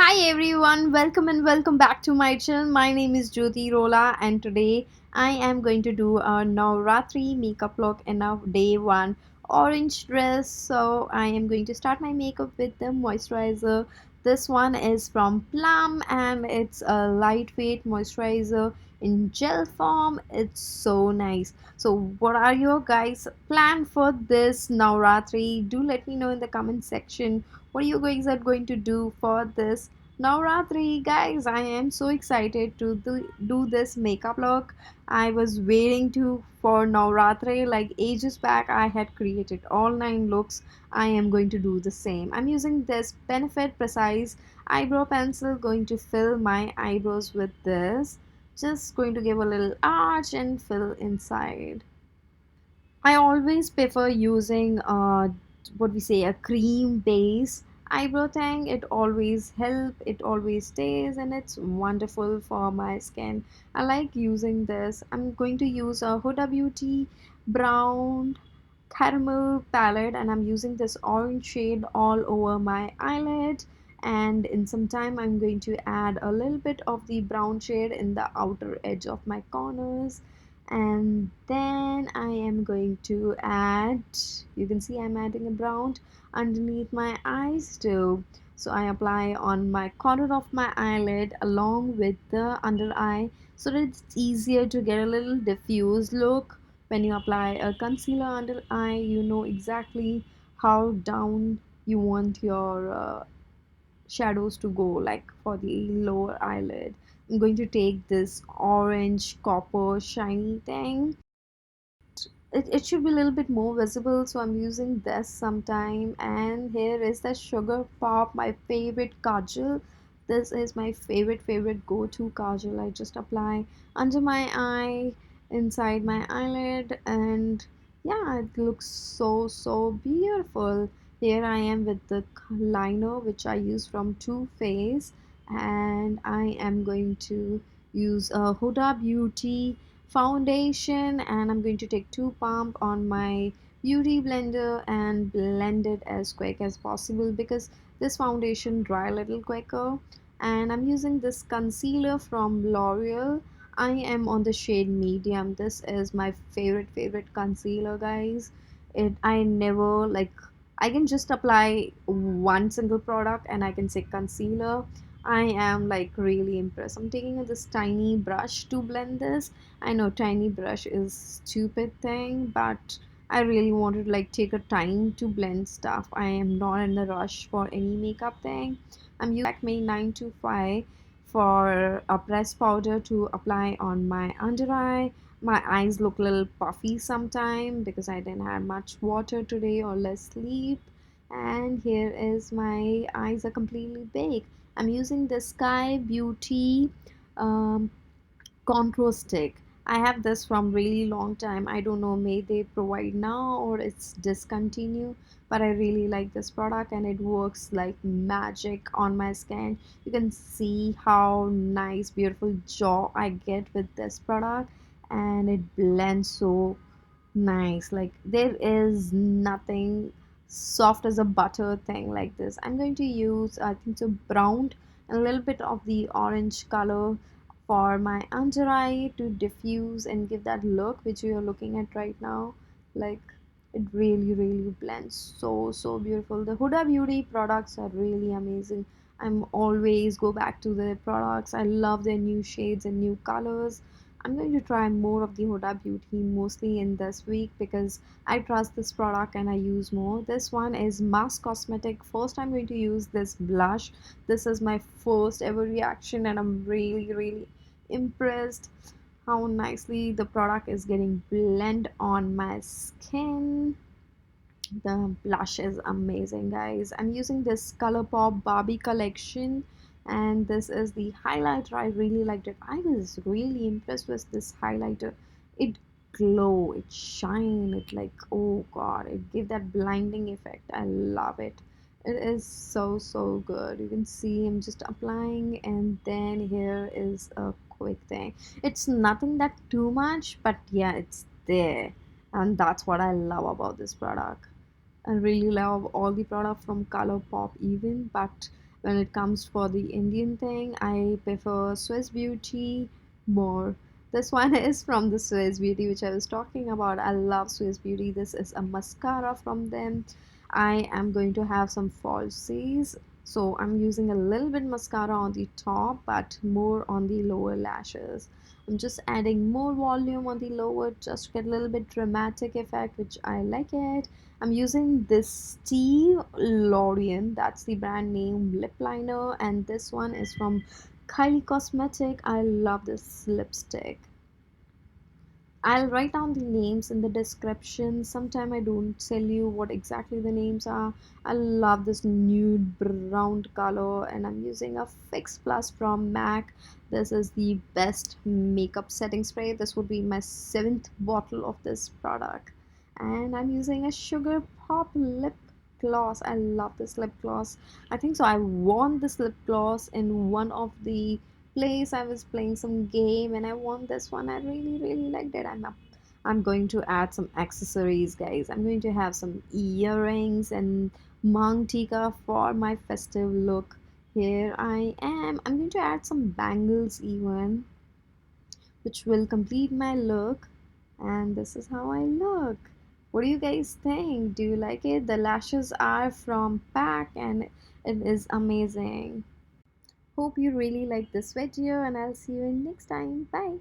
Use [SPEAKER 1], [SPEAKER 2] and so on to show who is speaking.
[SPEAKER 1] Hi everyone, welcome and welcome back to my channel. My name is Jyoti Rolla and today I am going to do a Navratri makeup look in a day one orange dress. So I am going to start my makeup with the moisturizer. This one is from Plum and it's a lightweight moisturizer in gel form. It's so nice. So what are your guys plan for this Navratri? Do let me know in the comment section what you guys are going to do for this Navratri. Guys, I am so excited to do this makeup look. I was waiting to for Navratri like ages back. I had created all 9 looks. I am going to do the same. I'm using this Benefit Precise eyebrow pencil, going to fill my eyebrows with this. Just going to give a little arch and fill inside. I always prefer using what we say a cream base eyebrow thing. It always help, it always stays, and it's wonderful for my skin. I like using this. I'm going to use a Huda Beauty brown caramel palette, and I'm using this orange shade all over my eyelid. And in some time I'm going to add a little bit of the brown shade in the outer edge of my corners, and then I am going to add, you can see I'm adding a brown underneath my eyes too. So I apply on my corner of my eyelid along with the under eye so that it's easier to get a little diffuse look. When you apply a concealer under eye, you know exactly how down you want your shadows to go, like for the lower eyelid. I'm going to take this orange copper shiny thing. It should be a little bit more visible, so I'm using this sometime. And here is the Sugar Pop, my favorite kajal. This is my favorite go-to kajal. I just apply under my eye, inside my eyelid, and yeah, it looks so beautiful. Here I am with the liner which I use from Too Faced, and I am going to use a Huda Beauty foundation, and I'm going to take 2 pump on my beauty blender and blend it as quick as possible because this foundation dry a little quicker. And I'm using this concealer from L'Oreal. I am on the shade medium. This is my favorite concealer, guys. It I never like, I can just apply one single product and I can say concealer. I am like really impressed. I'm taking this tiny brush to blend this. I know tiny brush is stupid thing, but I really wanted to like take a time to blend stuff. I am not in a rush for any makeup thing. I'm using Lakme 925 for a pressed powder to apply on my under eye. My eyes look a little puffy sometime because I didn't have much water today or less sleep. And here is my eyes are completely baked. I'm using the Sky Beauty um, contour stick. I have this from really long time. I don't know, may they provide now or it's discontinued, but I really like this product and it works like magic on my skin. You can see how nice beautiful jaw I get with this product, and it blends so nice. Like there is nothing soft as a butter thing like this. I'm going to use, I think so, brown and a little bit of the orange color for my under eye to diffuse and give that look which you are looking at right now. Like it really blends so beautiful. The Huda Beauty products are really amazing. I'm always go back to their products. I love their new shades and new colors. I'm going to try more of the Huda Beauty mostly in this week because I trust this product and I use more. This one is Mass Cosmetic. First, I'm going to use this blush. This is my first ever reaction and I'm really impressed how nicely the product is getting blend on my skin. The blush is amazing, guys. I'm using this ColourPop Barbie collection, and this is the highlighter. I really liked it. I was really impressed with this highlighter. It glow, it shine, it like, oh god, it give that blinding effect. I love it. It is so good. You can see I'm just applying, and then here is a quick thing. It's nothing that too much, but yeah, it's there, and that's what I love about this product. I really love all the product from ColourPop even, but when it comes for the Indian thing, I prefer Swiss Beauty more. This one is from the Swiss Beauty, which I was talking about. I love Swiss Beauty. This is a mascara from them. I am going to have some falsies. So I'm using a little bit mascara on the top, but more on the lower lashes. I'm just adding more volume on the lower, just to get a little bit dramatic effect, which I like it. I'm using this Steve Lorien, that's the brand name, lip liner, and this one is from Kylie Cosmetic. I love this lipstick. I'll write down the names in the description. Sometime I don't tell you what exactly the names are. I love this nude brown color, and I'm using a Fix Plus from MAC. This is the best makeup setting spray. This would be my seventh bottle of this product. And I'm using a Sugar Pop lip gloss. I love this lip gloss. I think so. I won this lip gloss in one of the place. I was playing some game and I won this one. I really liked it. I'm going to add some accessories, guys. I'm going to have some earrings and mantika for my festive look. Here I am. I'm going to add some bangles even, which will complete my look. And this is how I look. What do you guys think? Do you like it? The lashes are from Pack and it is amazing. Hope you really like this video and I'll see you in next time. Bye.